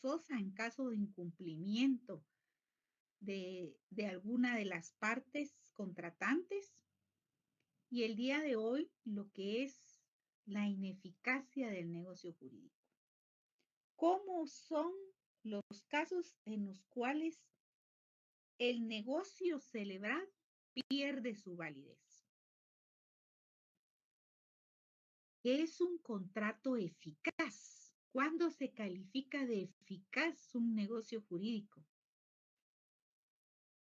forzosa en caso de incumplimiento de alguna de las partes contratantes. Y el día de hoy, lo que es la ineficacia del negocio jurídico. ¿Cómo son los casos en los cuales el negocio celebrado pierde su validez? ¿Qué es un contrato eficaz? ¿Cuándo se califica de eficaz un negocio jurídico?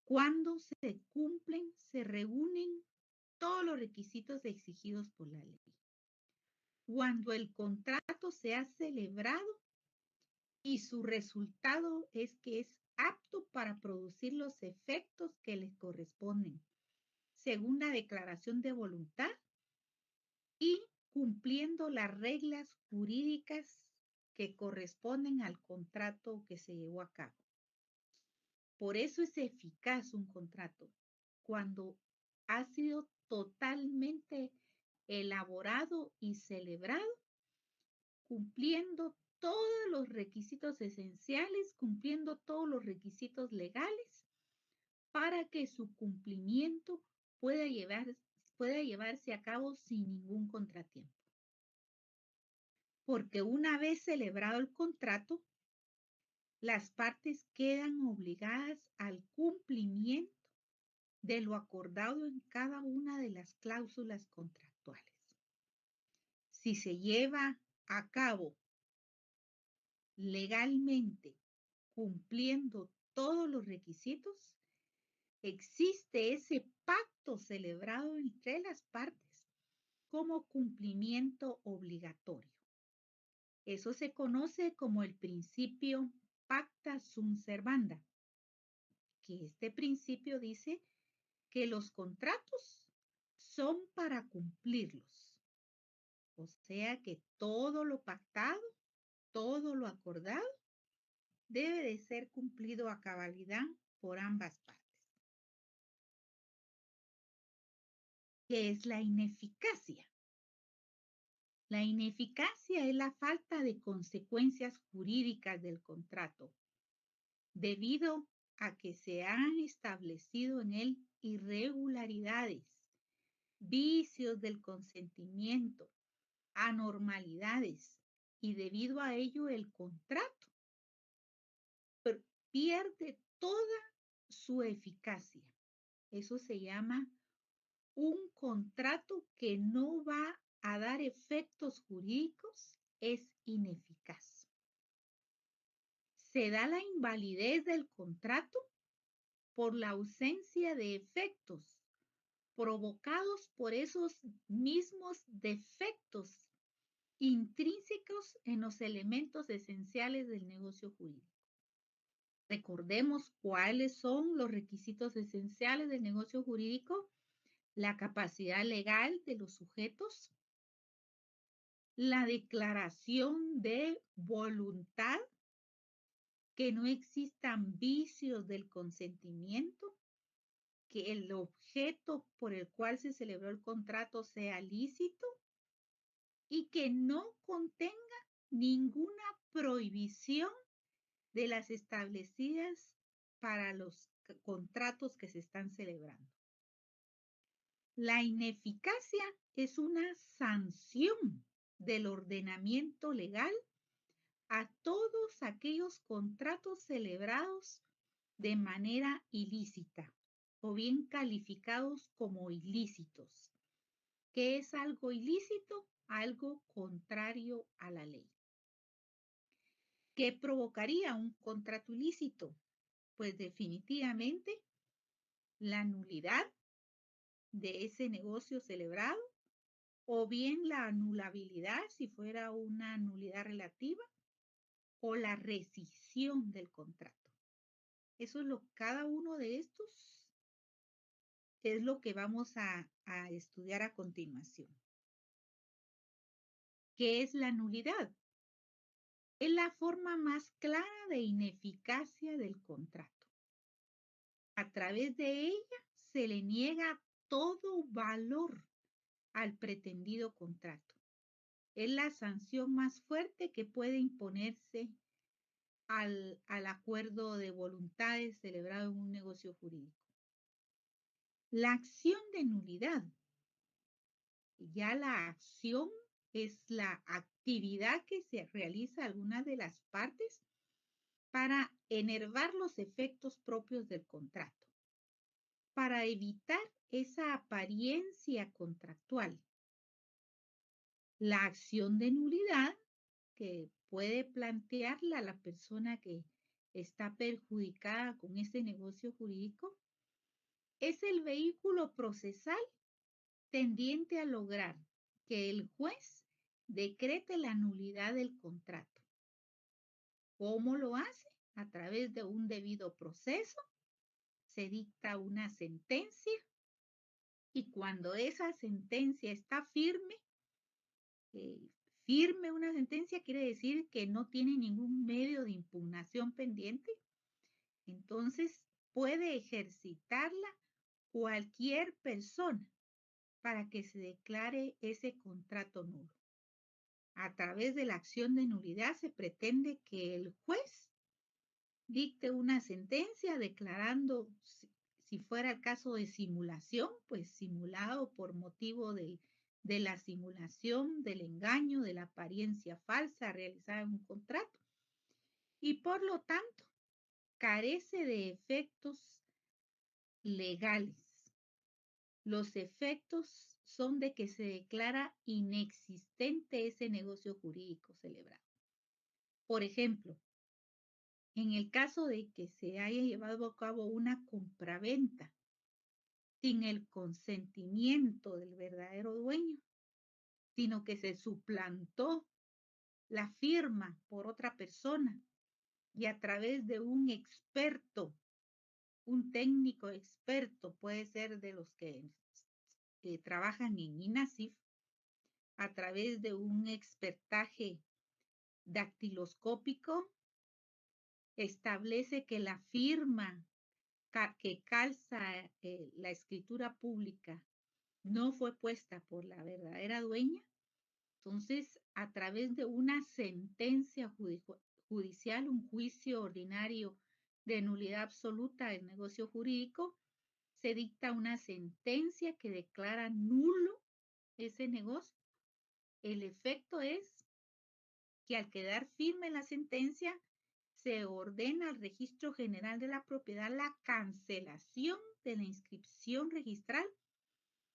Cuando se cumplen, se reúnen todos los requisitos exigidos por la ley. Cuando el contrato se ha celebrado y su resultado es que es apto para producir los efectos que les corresponden, según la declaración de voluntad y cumpliendo las reglas jurídicas que corresponden al contrato que se llevó a cabo. Por eso es eficaz un contrato, cuando ha sido totalmente elaborado y celebrado, cumpliendo todos los requisitos esenciales, cumpliendo todos los requisitos legales, para que su cumplimiento pueda llevarse a cabo sin ningún contratiempo. Porque una vez celebrado el contrato, las partes quedan obligadas al cumplimiento de lo acordado en cada una de las cláusulas contractuales. Si se lleva a cabo legalmente, cumpliendo todos los requisitos, existe ese pacto celebrado entre las partes como cumplimiento obligatorio. Eso se conoce como el principio pacta sunt servanda, que este principio dice que los contratos son para cumplirlos. O sea que todo lo pactado, todo lo acordado, debe de ser cumplido a cabalidad por ambas partes. ¿Qué es la ineficacia? La ineficacia es la falta de consecuencias jurídicas del contrato, debido a que se han establecido en él irregularidades, vicios del consentimiento, anormalidades, y debido a ello el contrato pierde toda su eficacia. Eso se llama un contrato que no va a dar efectos jurídicos, es ineficaz. Se da la invalidez del contrato por la ausencia de efectos provocados por esos mismos defectos intrínsecos en los elementos esenciales del negocio jurídico. Recordemos cuáles son los requisitos esenciales del negocio jurídico: la capacidad legal de los sujetos, la declaración de voluntad, que no existan vicios del consentimiento, que el objeto por el cual se celebró el contrato sea lícito y que no contenga ninguna prohibición de las establecidas para los contratos que se están celebrando. La ineficacia es una sanción del ordenamiento legal a todos aquellos contratos celebrados de manera ilícita o bien calificados como ilícitos. ¿Qué es algo ilícito? Algo contrario a la ley. ¿Qué provocaría un contrato ilícito? Pues definitivamente la nulidad de ese negocio celebrado, o bien la anulabilidad si fuera una nulidad relativa, o la rescisión del contrato. Eso es cada uno de estos es lo que vamos a estudiar a continuación. ¿Qué es la nulidad? Es la forma más clara de ineficacia del contrato. A través de ella se le niega todo valor al pretendido contrato. Es la sanción más fuerte que puede imponerse al acuerdo de voluntades celebrado en un negocio jurídico. La acción de nulidad, ya la acción es la actividad que se realiza alguna de las partes para enervar los efectos propios del contrato, para evitar esa apariencia contractual. La acción de nulidad que puede plantearla la persona que está perjudicada con este negocio jurídico es el vehículo procesal tendiente a lograr que el juez decrete la nulidad del contrato. ¿Cómo lo hace? A través de un debido proceso, se dicta una sentencia y cuando esa sentencia está firme, firme una sentencia quiere decir que no tiene ningún medio de impugnación pendiente, entonces puede ejercitarla cualquier persona para que se declare ese contrato nulo. A través de la acción de nulidad se pretende que el juez dicte una sentencia declarando, si fuera el caso de simulación, pues simulado por motivo de la simulación, del engaño, de la apariencia falsa realizada en un contrato. Y por lo tanto, carece de efectos legales. Los efectos son de que se declara inexistente ese negocio jurídico celebrado. Por ejemplo, en el caso de que se haya llevado a cabo una compraventa sin el consentimiento del verdadero dueño, sino que se suplantó la firma por otra persona y a través de un experto, un técnico experto, puede ser de los que trabajan en INASIF, a través de un expertaje dactiloscópico, establece que la firma que calza la escritura pública no fue puesta por la verdadera dueña, entonces a través de una sentencia judicial, un juicio ordinario de nulidad absoluta del negocio jurídico, se dicta una sentencia que declara nulo ese negocio. El efecto es que al quedar firme la sentencia, se ordena al Registro General de la Propiedad la cancelación de la inscripción registral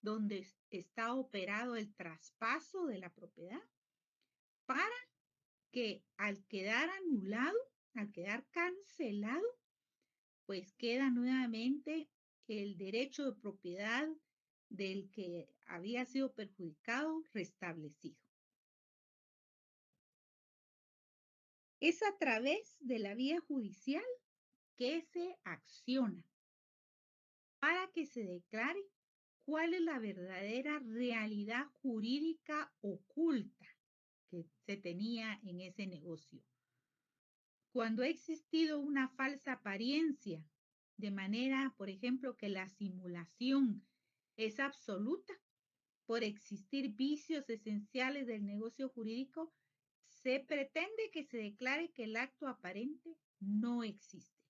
donde está operado el traspaso de la propiedad para que al quedar anulado, al quedar cancelado, pues queda nuevamente el derecho de propiedad del que había sido perjudicado restablecido. Es a través de la vía judicial que se acciona para que se declare cuál es la verdadera realidad jurídica oculta que se tenía en ese negocio. Cuando ha existido una falsa apariencia, de manera, por ejemplo, que la simulación es absoluta, por existir vicios esenciales del negocio jurídico, se pretende que se declare que el acto aparente no existe.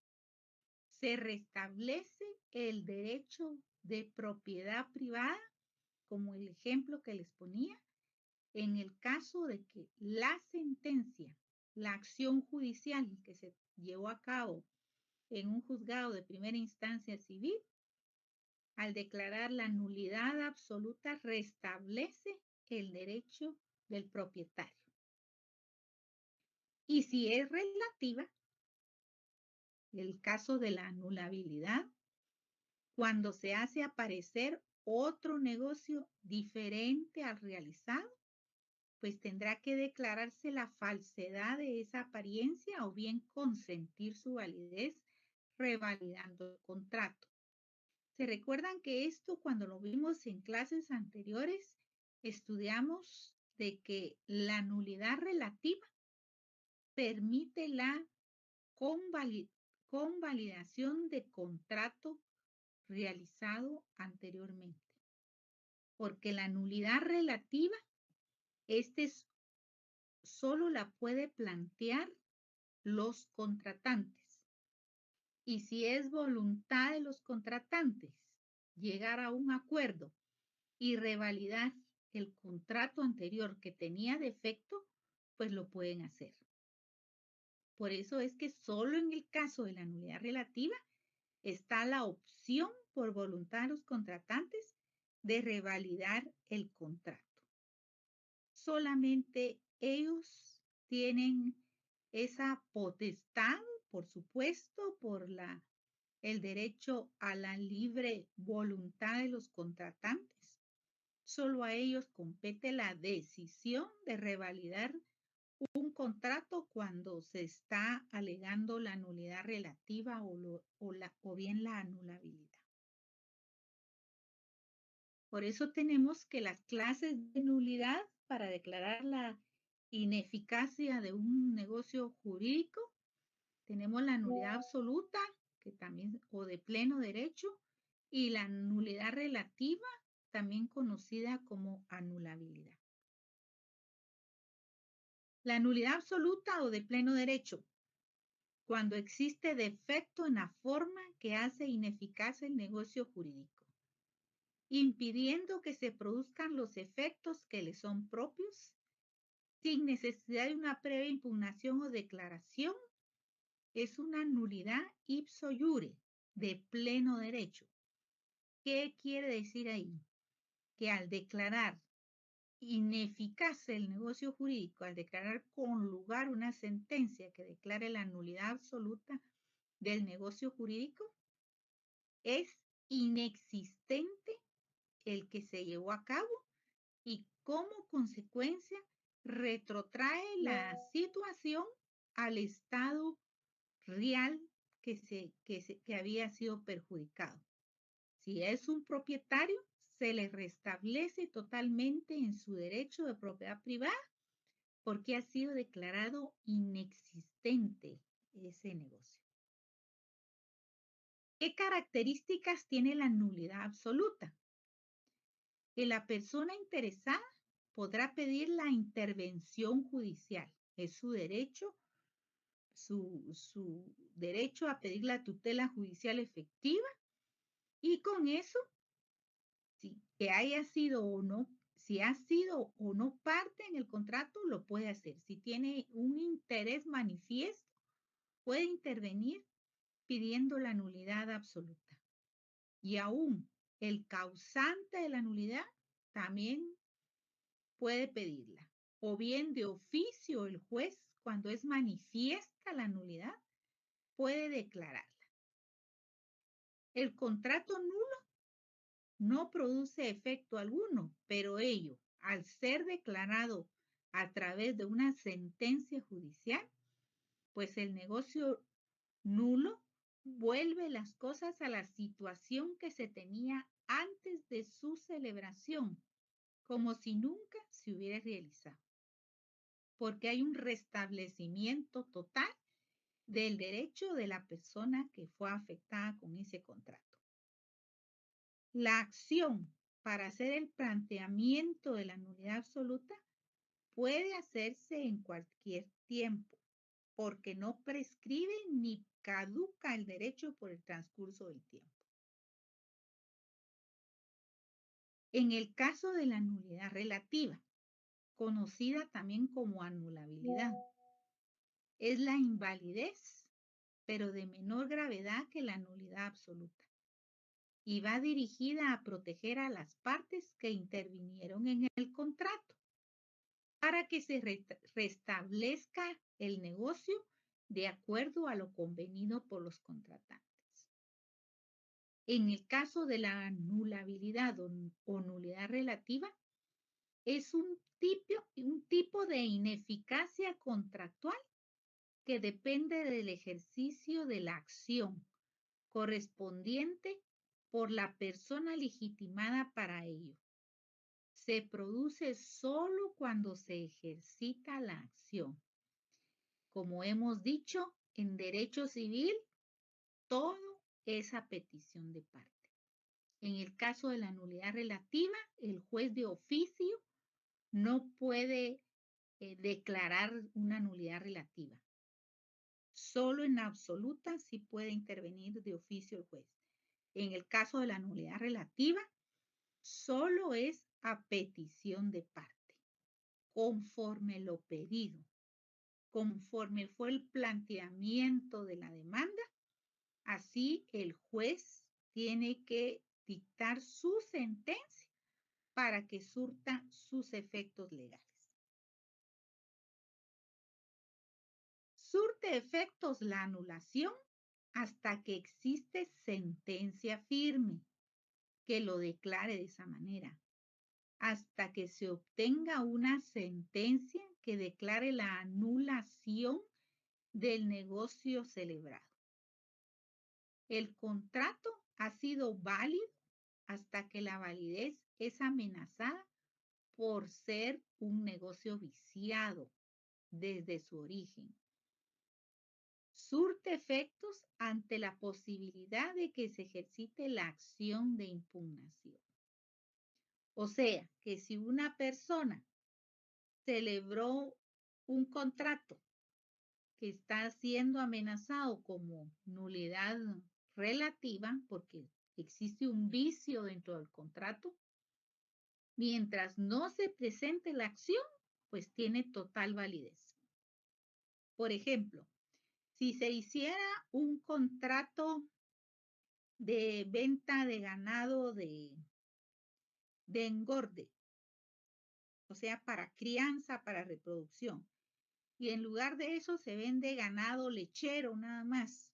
Se restablece el derecho de propiedad privada, como el ejemplo que les ponía, en el caso de que la sentencia, la acción judicial que se llevó a cabo en un juzgado de primera instancia civil, al declarar la nulidad absoluta, restablece el derecho del propietario. Y si es relativa, el caso de la anulabilidad, cuando se hace aparecer otro negocio diferente al realizado, pues tendrá que declararse la falsedad de esa apariencia o bien consentir su validez revalidando el contrato. ¿Se recuerdan que esto cuando lo vimos en clases anteriores estudiamos de que la nulidad relativa permite la convalidación de contrato realizado anteriormente? Porque la nulidad relativa, solo la puede plantear los contratantes. Y si es voluntad de los contratantes llegar a un acuerdo y revalidar el contrato anterior que tenía defecto, pues lo pueden hacer. Por eso es que solo en el caso de la nulidad relativa está la opción por voluntad de los contratantes de revalidar el contrato. Solamente ellos tienen esa potestad, por supuesto, por el derecho a la libre voluntad de los contratantes. Solo a ellos compete la decisión de revalidar un contrato cuando se está alegando la nulidad relativa o bien la anulabilidad. Por eso tenemos que las clases de nulidad para declarar la ineficacia de un negocio jurídico, tenemos la nulidad absoluta, que también, o de pleno derecho, y la nulidad relativa, también conocida como anulabilidad. La nulidad absoluta o de pleno derecho, cuando existe defecto en la forma que hace ineficaz el negocio jurídico, impidiendo que se produzcan los efectos que le son propios, sin necesidad de una previa impugnación o declaración, es una nulidad ipso iure, de pleno derecho. ¿Qué quiere decir ahí? Que al declarar ineficaz el negocio jurídico, al declarar con lugar una sentencia que declare la nulidad absoluta del negocio jurídico, es inexistente el que se llevó a cabo y como consecuencia retrotrae la situación al estado real que había sido perjudicado. Si es un propietario, se le restablece totalmente en su derecho de propiedad privada porque ha sido declarado inexistente ese negocio. ¿Qué características tiene la nulidad absoluta? Que la persona interesada podrá pedir la intervención judicial. Es su derecho, su derecho a pedir la tutela judicial efectiva y con eso, que haya sido o no, si ha sido o no parte en el contrato, lo puede hacer. Si tiene un interés manifiesto, puede intervenir pidiendo la nulidad absoluta. Y aún el causante de la nulidad también puede pedirla. O bien de oficio el juez, cuando es manifiesta la nulidad, puede declararla. El contrato nulo no produce efecto alguno, pero ello, al ser declarado a través de una sentencia judicial, pues el negocio nulo vuelve las cosas a la situación que se tenía antes de su celebración, como si nunca se hubiera realizado, porque hay un restablecimiento total del derecho de la persona que fue afectada con ese contrato. La acción para hacer el planteamiento de la nulidad absoluta puede hacerse en cualquier tiempo, porque no prescribe ni caduca el derecho por el transcurso del tiempo. En el caso de la nulidad relativa, conocida también como anulabilidad, es la invalidez, pero de menor gravedad que la nulidad absoluta, y va dirigida a proteger a las partes que intervinieron en el contrato para que se restablezca el negocio de acuerdo a lo convenido por los contratantes. En el caso de la anulabilidad o nulidad relativa, es un tipo de ineficacia contractual que depende del ejercicio de la acción correspondiente por la persona legitimada para ello. Se produce solo cuando se ejercita la acción. Como hemos dicho, en derecho civil, todo es a petición de parte. En el caso de la nulidad relativa, el juez de oficio no puede declarar una nulidad relativa. Solo en absoluta sí puede intervenir de oficio el juez. En el caso de la nulidad relativa, solo es a petición de parte, conforme lo pedido, conforme fue el planteamiento de la demanda, así el juez tiene que dictar su sentencia para que surta sus efectos legales. Surte efectos la anulación hasta que existe sentencia firme que lo declare de esa manera, hasta que se obtenga una sentencia que declare la anulación del negocio celebrado. El contrato ha sido válido hasta que la validez es amenazada por ser un negocio viciado desde su origen. Surte efectos ante la posibilidad de que se ejercite la acción de impugnación. O sea, que si una persona celebró un contrato que está siendo amenazado como nulidad relativa, porque existe un vicio dentro del contrato, mientras no se presente la acción, pues tiene total validez. Por ejemplo, si se hiciera un contrato de venta de ganado de engorde, o sea, para crianza, para reproducción, y en lugar de eso se vende ganado lechero nada más.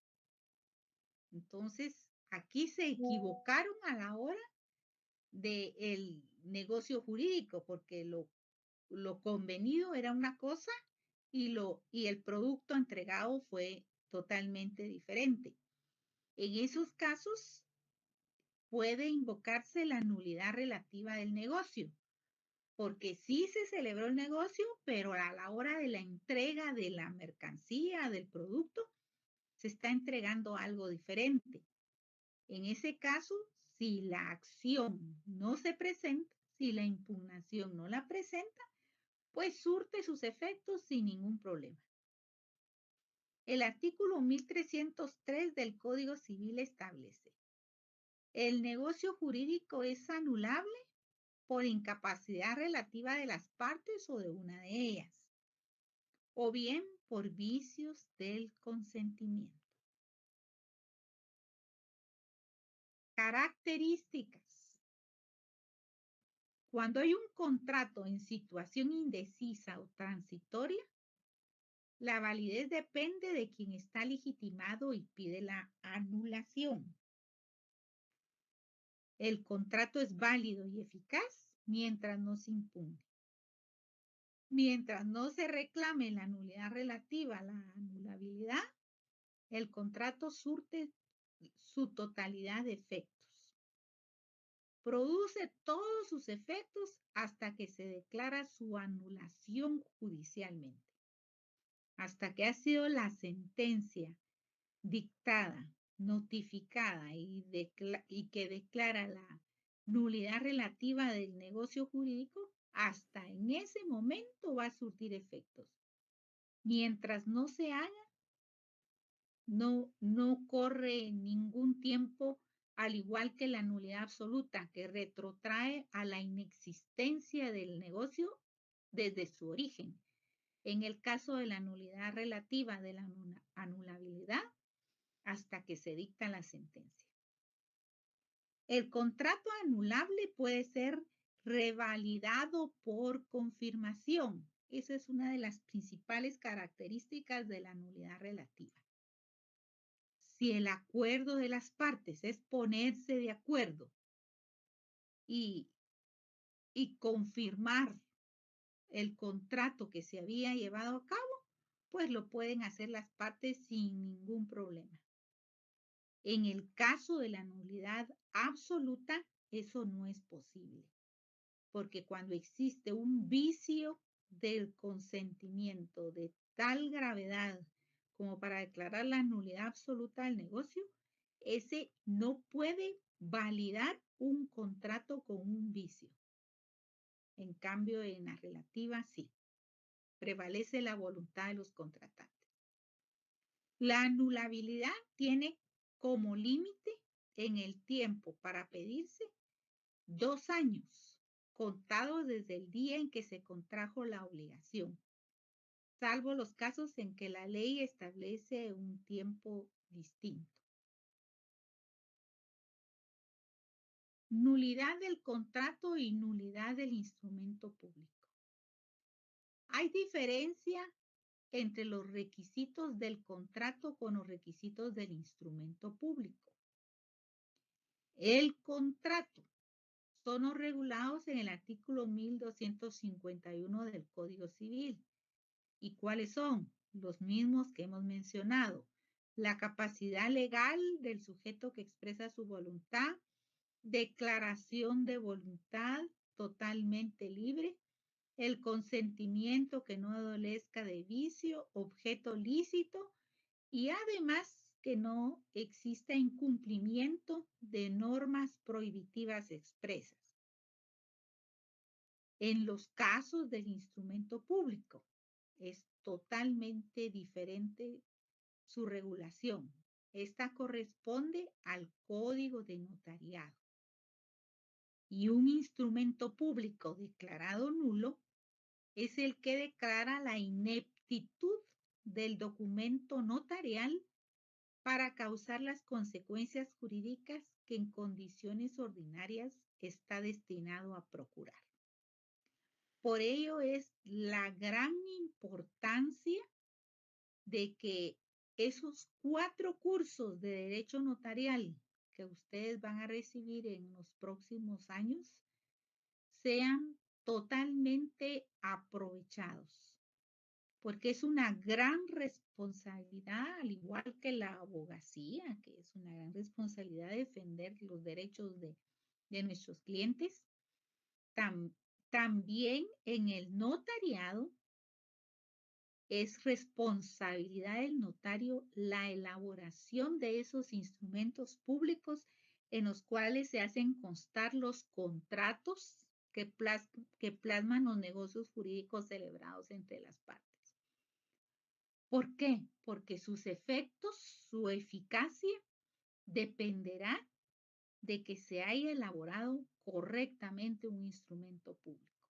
Entonces, aquí se equivocaron a la hora del negocio jurídico, porque lo convenido era una cosa y el producto entregado fue totalmente diferente. En esos casos puede invocarse la nulidad relativa del negocio, porque sí se celebró el negocio, pero a la hora de la entrega de la mercancía, del producto, se está entregando algo diferente. En ese caso, si la acción no se presenta, si la impugnación no la presenta, pues surte sus efectos sin ningún problema. El artículo 1303 del Código Civil establece: el negocio jurídico es anulable por incapacidad relativa de las partes o de una de ellas, o bien por vicios del consentimiento. Características. Cuando hay un contrato en situación indecisa o transitoria, la validez depende de quien está legitimado y pide la anulación. El contrato es válido y eficaz mientras no se impugne. Mientras no se reclame la nulidad relativa a la anulabilidad, el contrato surte su totalidad de efectos. Produce todos sus efectos hasta que se declara su anulación judicialmente. Hasta que ha sido la sentencia dictada, notificada y que declara la nulidad relativa del negocio jurídico, hasta en ese momento va a surtir efectos. Mientras no se haga, no corre ningún tiempo, al igual que la nulidad absoluta, que retrotrae a la inexistencia del negocio desde su origen. En el caso de la nulidad relativa de la anulabilidad, hasta que se dicta la sentencia. El contrato anulable puede ser revalidado por confirmación. Esa es una de las principales características de la nulidad relativa. Si el acuerdo de las partes es ponerse de acuerdo y confirmar el contrato que se había llevado a cabo, pues lo pueden hacer las partes sin ningún problema. En el caso de la nulidad absoluta, eso no es posible, porque cuando existe un vicio del consentimiento de tal gravedad como para declarar la nulidad absoluta del negocio, ese no puede validar un contrato con un vicio. En cambio, en la relativa, sí, prevalece la voluntad de los contratantes. La anulabilidad tiene como límite en el tiempo para pedirse 2 años, contados desde el día en que se contrajo la obligación, salvo los casos en que la ley establece un tiempo distinto. Nulidad del contrato y nulidad del instrumento público. Hay diferencia entre los requisitos del contrato con los requisitos del instrumento público. El contrato son los regulados en el artículo 1251 del Código Civil. ¿Y cuáles son? Los mismos que hemos mencionado. La capacidad legal del sujeto que expresa su voluntad, declaración de voluntad totalmente libre, el consentimiento que no adolezca de vicio, objeto lícito y además que no exista incumplimiento de normas prohibitivas expresas. En los casos del instrumento público es totalmente diferente su regulación. Esta corresponde al Código de Notariado. Y un instrumento público declarado nulo es el que declara la ineptitud del documento notarial para causar las consecuencias jurídicas que en condiciones ordinarias está destinado a procurar. Por ello es la gran importancia de que esos 4 cursos de derecho notarial que ustedes van a recibir en los próximos años sean totalmente aprovechados, porque es una gran responsabilidad, al igual que la abogacía, que es una gran responsabilidad defender los derechos de nuestros clientes. También en el notariado es responsabilidad del notario la elaboración de esos instrumentos públicos en los cuales se hacen constar los contratos que plasman los negocios jurídicos celebrados entre las partes. ¿Por qué? Porque sus efectos, su eficacia, dependerá de que se haya elaborado correctamente un instrumento público.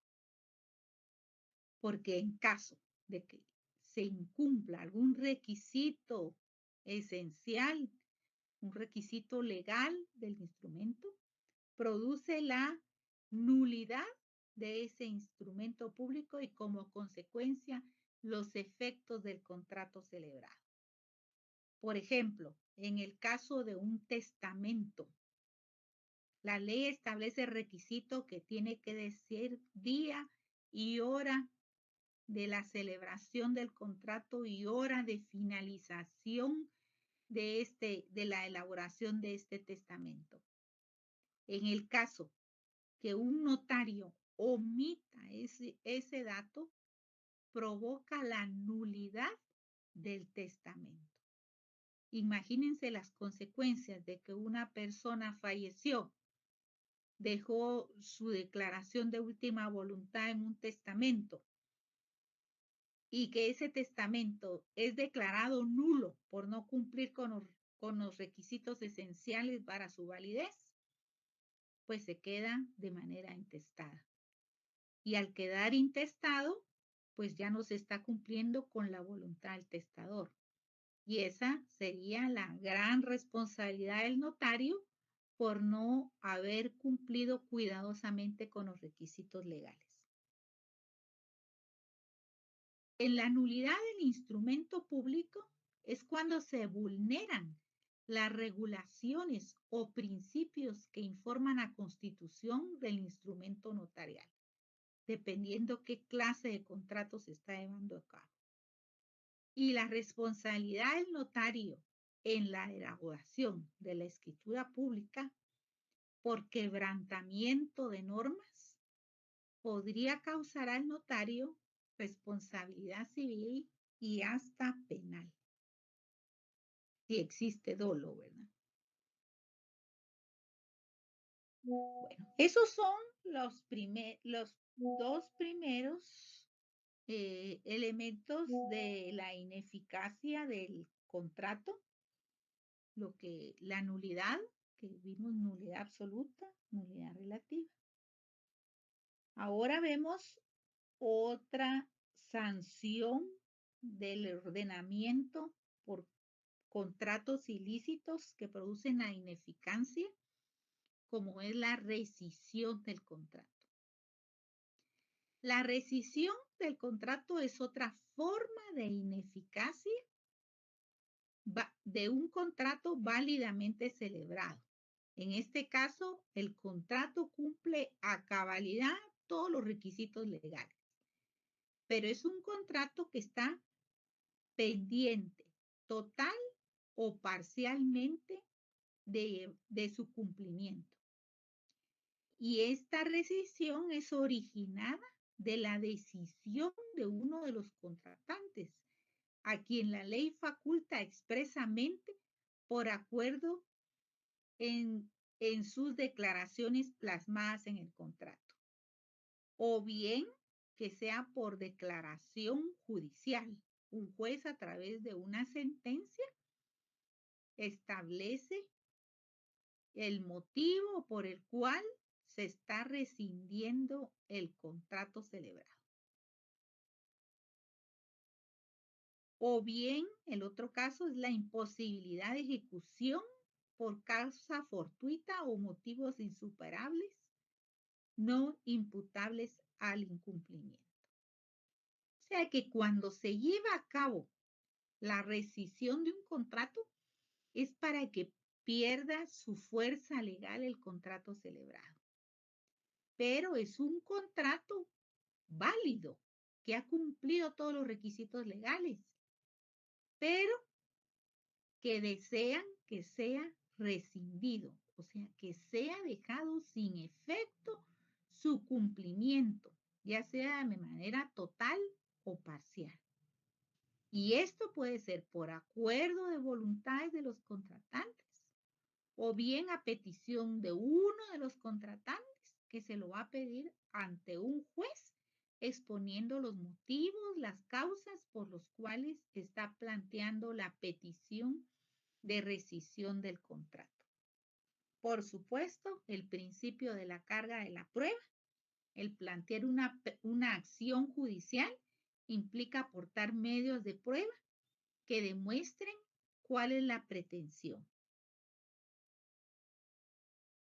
Porque en caso de que se incumpla algún requisito esencial, un requisito legal del instrumento, produce la nulidad de ese instrumento público y como consecuencia los efectos del contrato celebrado. Por ejemplo, en el caso de un testamento, la ley establece el requisito que tiene que decir día y hora de la celebración del contrato y hora de finalización de la elaboración de este testamento. En el caso que un notario omita ese dato, provoca la nulidad del testamento. Imagínense las consecuencias de que una persona falleció, dejó su declaración de última voluntad en un testamento y que ese testamento es declarado nulo por no cumplir con los requisitos esenciales para su validez, pues se queda de manera intestada. Y al quedar intestado, pues ya no se está cumpliendo con la voluntad del testador. Y esa sería la gran responsabilidad del notario por no haber cumplido cuidadosamente con los requisitos legales. En la nulidad del instrumento público es cuando se vulneran las regulaciones o principios que informan la constitución del instrumento notarial, dependiendo qué clase de contrato se está llevando a cabo. Y la responsabilidad del notario en la elaboración de la escritura pública por quebrantamiento de normas podría causar al notario responsabilidad civil y hasta penal, si existe dolo, ¿verdad? Bueno, esos son los 2 primeros elementos de la ineficacia del contrato, la nulidad, que vimos nulidad absoluta, nulidad relativa. Ahora vemos otra sanción del ordenamiento por contratos ilícitos que producen la ineficacia, como es la rescisión del contrato. La rescisión del contrato es otra forma de ineficacia de un contrato válidamente celebrado. En este caso, el contrato cumple a cabalidad todos los requisitos legales, pero es un contrato que está pendiente, total o parcialmente, de su cumplimiento. Y esta rescisión es originada de la decisión de uno de los contratantes, a quien la ley faculta expresamente por acuerdo en sus declaraciones plasmadas en el contrato, o bien que sea por declaración judicial. Un juez, a través de una sentencia, establece el motivo por el cual se está rescindiendo el contrato celebrado. O bien, el otro caso es la imposibilidad de ejecución por causa fortuita o motivos insuperables, no imputables al incumplimiento. O sea que cuando se lleva a cabo la rescisión de un contrato, es para que pierda su fuerza legal el contrato celebrado. Pero es un contrato válido, que ha cumplido todos los requisitos legales, pero que desean que sea rescindido, o sea, que sea dejado sin efecto su cumplimiento, ya sea de manera total o parcial. Y esto puede ser por acuerdo de voluntades de los contratantes, o bien a petición de uno de los contratantes, que se lo va a pedir ante un juez, exponiendo los motivos, las causas por los cuales está planteando la petición de rescisión del contrato. Por supuesto, el principio de la carga de la prueba, el plantear una acción judicial, implica aportar medios de prueba que demuestren cuál es la pretensión.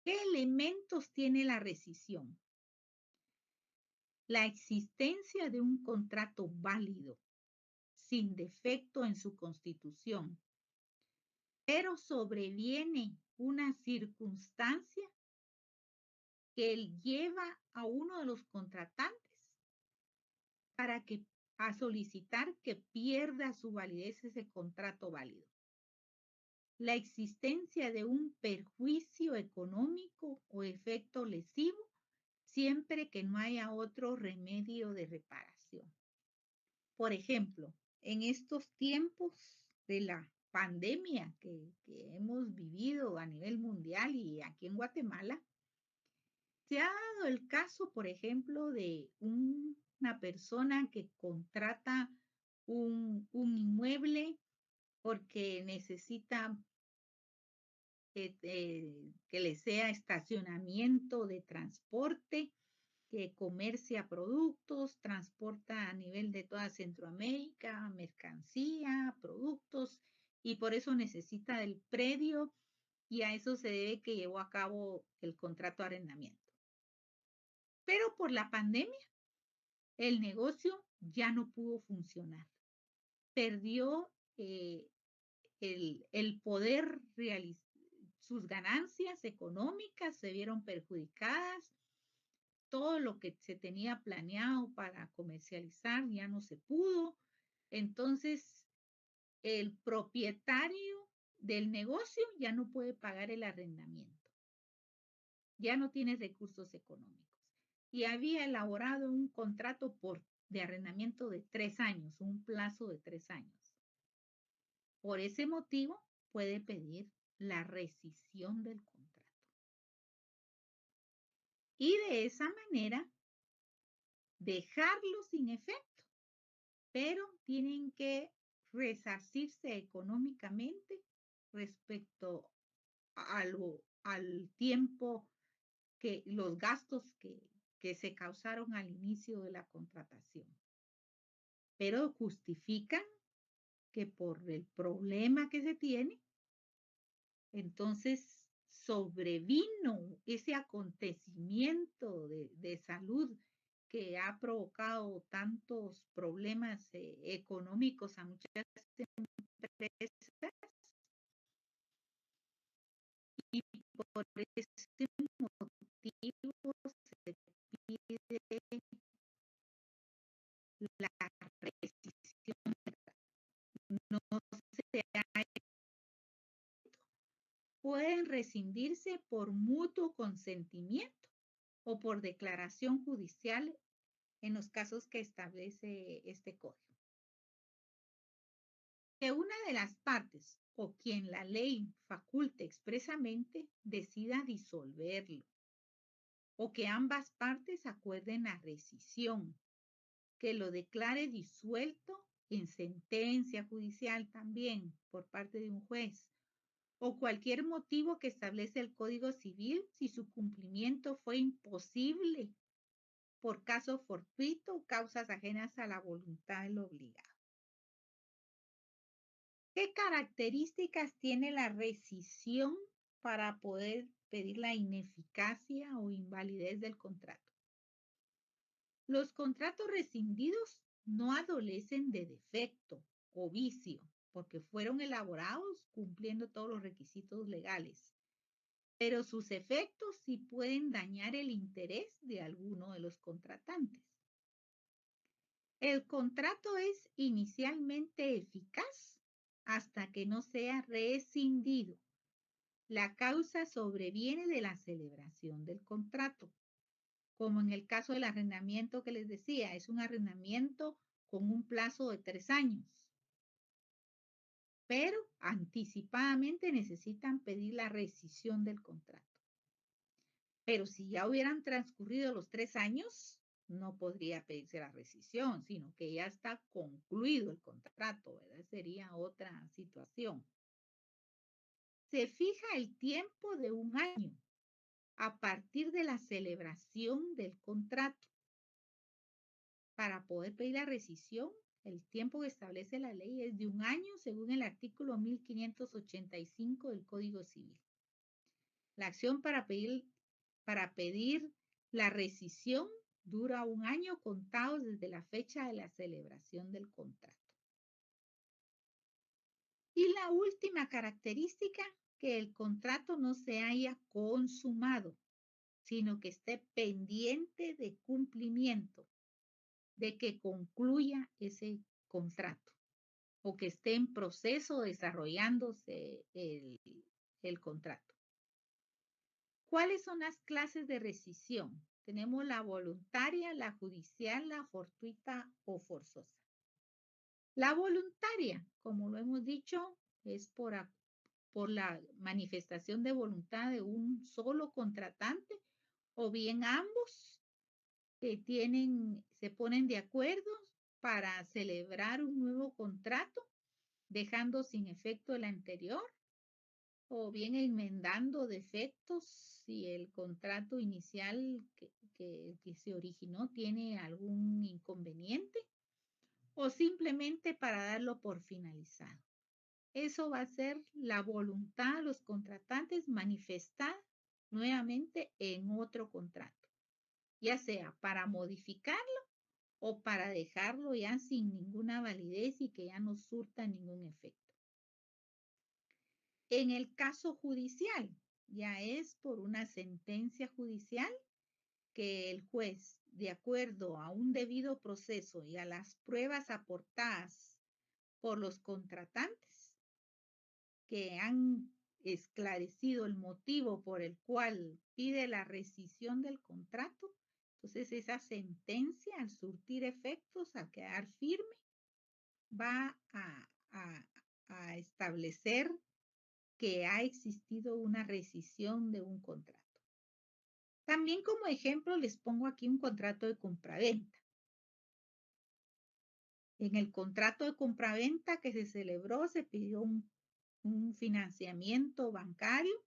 ¿Qué elementos tiene la rescisión? La existencia de un contrato válido, sin defecto en su constitución, pero sobreviene una circunstancia que lleva a uno de los contratantes a solicitar que pierda su validez ese contrato válido. La existencia de un perjuicio económico o efecto lesivo, siempre que no haya otro remedio de reparación. Por ejemplo, en estos tiempos de la pandemia que hemos vivido a nivel mundial y aquí en Guatemala, se ha dado el caso, por ejemplo, de una persona que contrata un inmueble porque necesita que le sea estacionamiento de transporte, que comercia productos, transporta a nivel de toda Centroamérica, mercancía, productos, y por eso necesita el predio, y a eso se debe que llevó a cabo el contrato de arrendamiento. Pero por la pandemia, el negocio ya no pudo funcionar. Perdió el poder realizar sus ganancias económicas, se vieron perjudicadas. Todo lo que se tenía planeado para comercializar ya no se pudo. Entonces, el propietario del negocio ya no puede pagar el arrendamiento. Ya no tiene recursos económicos. Y había elaborado un contrato de arrendamiento de 3 años, un plazo de 3 años. Por ese motivo, puede pedir la rescisión del contrato. Y de esa manera, dejarlo sin efecto, pero tienen que resarcirse económicamente respecto al tiempo que los gastos que se causaron al inicio de la contratación. Pero justifican que por el problema que se tiene, entonces sobrevino ese acontecimiento de salud que ha provocado tantos problemas económicos a muchas empresas, y por ese motivo se pide la rescisión. No se ha, pueden rescindirse por mutuo consentimiento o por declaración judicial en los casos que establece este código. Que una de las partes o quien la ley faculte expresamente decida disolverlo, o que ambas partes acuerden la rescisión, que lo declare disuelto en sentencia judicial también por parte de un juez, o cualquier motivo que establece el Código Civil si su cumplimiento fue imposible por caso fortuito o causas ajenas a la voluntad del obligado. ¿Qué características tiene la rescisión para poder pedir la ineficacia o invalidez del contrato? Los contratos rescindidos no adolecen de defecto o vicio, porque fueron elaborados cumpliendo todos los requisitos legales, pero sus efectos sí pueden dañar el interés de alguno de los contratantes. El contrato es inicialmente eficaz hasta que no sea rescindido. La causa sobreviene de la celebración del contrato, como en el caso del arrendamiento que les decía, es un arrendamiento con un plazo de 3 años, pero anticipadamente necesitan pedir la rescisión del contrato. Pero si ya hubieran transcurrido los 3 años, no podría pedirse la rescisión, sino que ya está concluido el contrato, ¿verdad? Sería otra situación. Se fija el tiempo de 1 año a partir de la celebración del contrato. Para poder pedir la rescisión, el tiempo que establece la ley es de 1 año según el artículo 1585 del Código Civil. La acción para pedir la rescisión dura 1 año contado desde la fecha de la celebración del contrato. Y la última característica, que el contrato no se haya consumado, sino que esté pendiente de cumplimiento, de que concluya ese contrato o que esté en proceso desarrollándose el contrato. ¿Cuáles son las clases de rescisión? Tenemos la voluntaria, la judicial, la fortuita o forzosa. La voluntaria, como lo hemos dicho, es por la manifestación de voluntad de un solo contratante o bien ambos que se ponen de acuerdo para celebrar un nuevo contrato, dejando sin efecto el anterior, o bien enmendando defectos si el contrato inicial que se originó tiene algún inconveniente, o simplemente para darlo por finalizado. Eso va a ser la voluntad de los contratantes manifestada nuevamente en otro contrato, ya sea para modificarlo o para dejarlo ya sin ninguna validez y que ya no surta ningún efecto. En el caso judicial, ya es por una sentencia judicial que el juez, de acuerdo a un debido proceso y a las pruebas aportadas por los contratantes, que han esclarecido el motivo por el cual pide la rescisión del contrato, entonces esa sentencia, al surtir efectos, a quedar firme, va a establecer que ha existido una rescisión de un contrato. También como ejemplo les pongo aquí un contrato de compraventa. En el contrato de compraventa que se celebró se pidió un financiamiento bancario.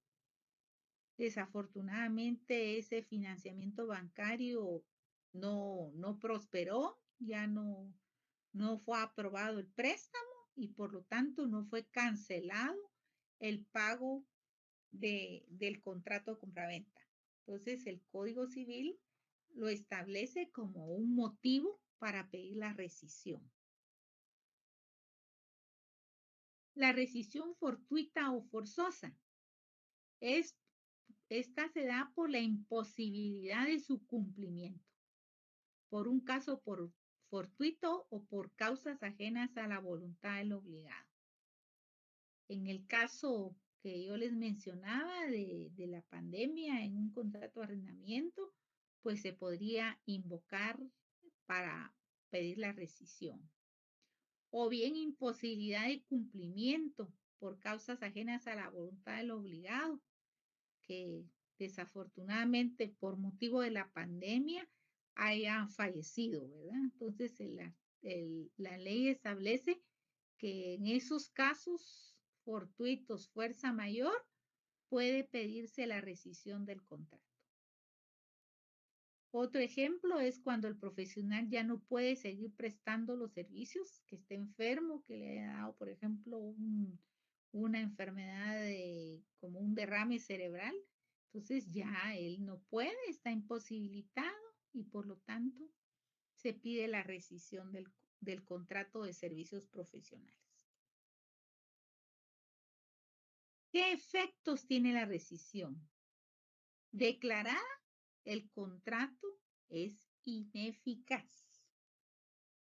Desafortunadamente ese financiamiento bancario no prosperó, ya no fue aprobado el préstamo y por lo tanto no fue cancelado el pago del contrato de compraventa. Entonces el Código Civil lo establece como un motivo para pedir la rescisión. La rescisión fortuita o forzosa esta se da por la imposibilidad de su cumplimiento, por un caso fortuito o por causas ajenas a la voluntad del obligado. En el caso que yo les mencionaba de la pandemia en un contrato de arrendamiento, pues se podría invocar para pedir la rescisión. O bien imposibilidad de cumplimiento por causas ajenas a la voluntad del obligado, que desafortunadamente por motivo de la pandemia haya fallecido, ¿verdad? Entonces la ley establece que en esos casos fortuitos, fuerza mayor, puede pedirse la rescisión del contrato. Otro ejemplo es cuando el profesional ya no puede seguir prestando los servicios, que esté enfermo, que le haya dado, por ejemplo, una enfermedad como un derrame cerebral. Entonces ya él no puede, está imposibilitado y por lo tanto se pide la rescisión del contrato de servicios profesionales. ¿Qué efectos tiene la rescisión? Declarada, el contrato es ineficaz.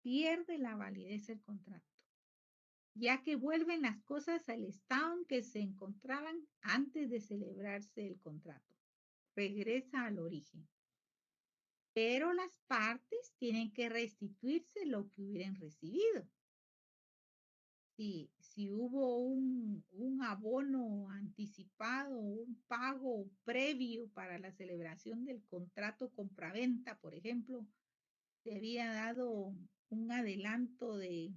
Pierde la validez el contrato, ya que vuelven las cosas al estado en que se encontraban antes de celebrarse el contrato. Regresa al origen. Pero las partes tienen que restituirse lo que hubieran recibido. Si hubo un abono anticipado, un pago previo para la celebración del contrato compraventa, por ejemplo, se había dado un adelanto de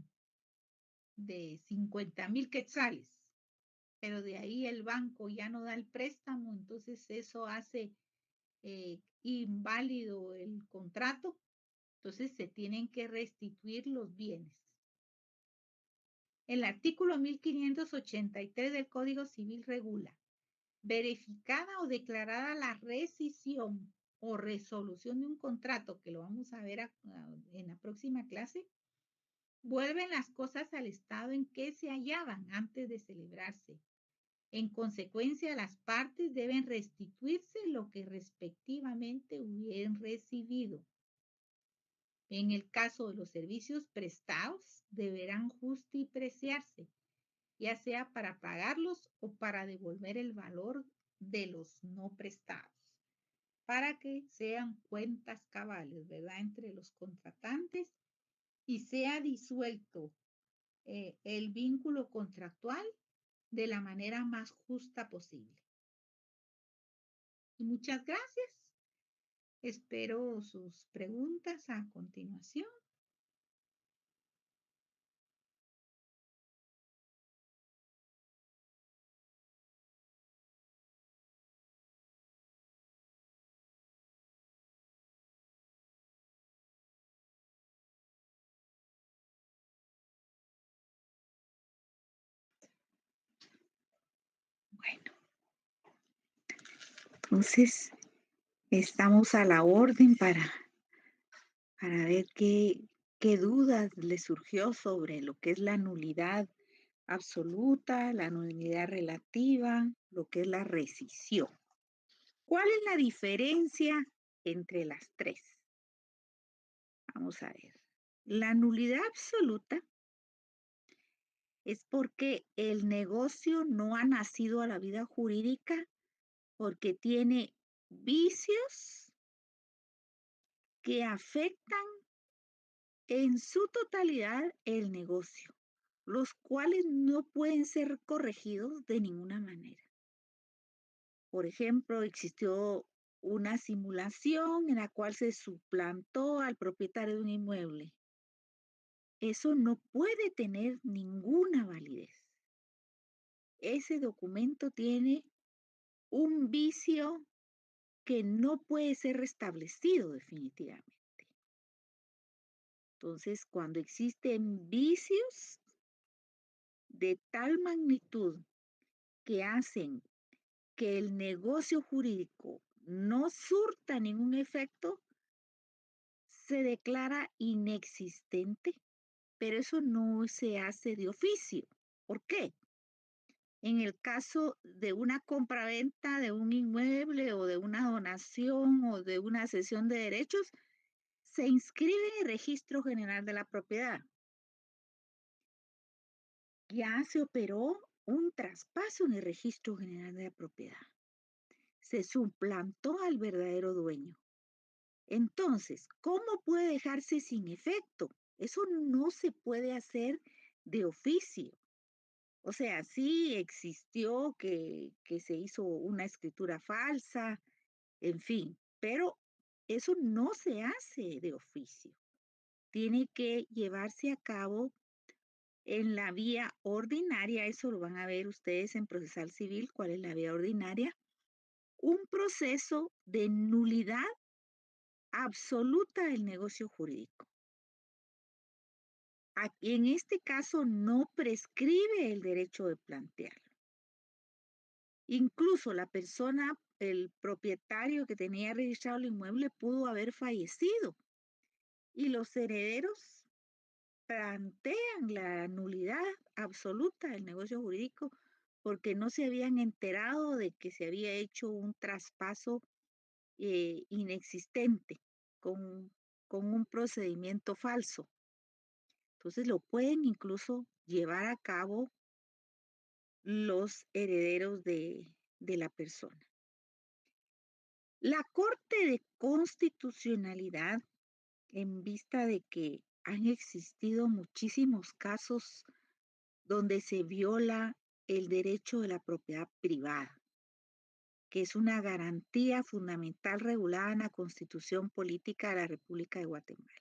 50,000 quetzales, pero de ahí el banco ya no da el préstamo, entonces eso hace inválido el contrato, entonces se tienen que restituir los bienes. El artículo 1583 del Código Civil regula: verificada o declarada la rescisión o resolución de un contrato, que lo vamos a ver en la próxima clase, vuelven las cosas al estado en que se hallaban antes de celebrarse. En consecuencia, las partes deben restituirse lo que respectivamente hubieran recibido. En el caso de los servicios prestados, deberán justipreciarse, ya sea para pagarlos o para devolver el valor de los no prestados, para que sean cuentas cabales, ¿verdad?, entre los contratantes y sea disuelto el vínculo contractual de la manera más justa posible. Y muchas gracias. Espero sus preguntas a continuación. Bueno, entonces estamos a la orden para ver qué dudas le surgió sobre lo que es la nulidad absoluta, la nulidad relativa, lo que es la rescisión. ¿Cuál es la diferencia entre las tres? Vamos a ver. La nulidad absoluta es porque el negocio no ha nacido a la vida jurídica porque tiene vicios que afectan en su totalidad el negocio, los cuales no pueden ser corregidos de ninguna manera. Por ejemplo, existió una simulación en la cual se suplantó al propietario de un inmueble eso no puede tener ninguna validez. Ese documento tiene un vicio que no puede ser restablecido definitivamente. Entonces, cuando existen vicios de tal magnitud que hacen que el negocio jurídico no surta ningún efecto, se declara inexistente, pero eso no se hace de oficio. ¿Por qué? En el caso de una compraventa de un inmueble o de una donación o de una cesión de derechos, se inscribe en el Registro General de la Propiedad. Ya se operó un traspaso en el Registro General de la Propiedad. Se suplantó al verdadero dueño. Entonces, ¿cómo puede dejarse sin efecto? Eso no se puede hacer de oficio. O sea, sí existió que se hizo una escritura falsa, en fin, pero eso no se hace de oficio. Tiene que llevarse a cabo en la vía ordinaria, eso lo van a ver ustedes en procesal civil, cuál es la vía ordinaria, un proceso de nulidad absoluta del negocio jurídico. En este caso no prescribe el derecho de plantearlo. Incluso la persona, el propietario que tenía registrado el inmueble pudo haber fallecido y los herederos plantean la nulidad absoluta del negocio jurídico porque no se habían enterado de que se había hecho un traspaso inexistente con, con un procedimiento falso. Entonces lo pueden incluso llevar a cabo los herederos de la persona. La Corte de Constitucionalidad, en vista de que han existido muchísimos casos donde se viola el derecho de la propiedad privada, que es una garantía fundamental regulada en la Constitución Política de la República de Guatemala.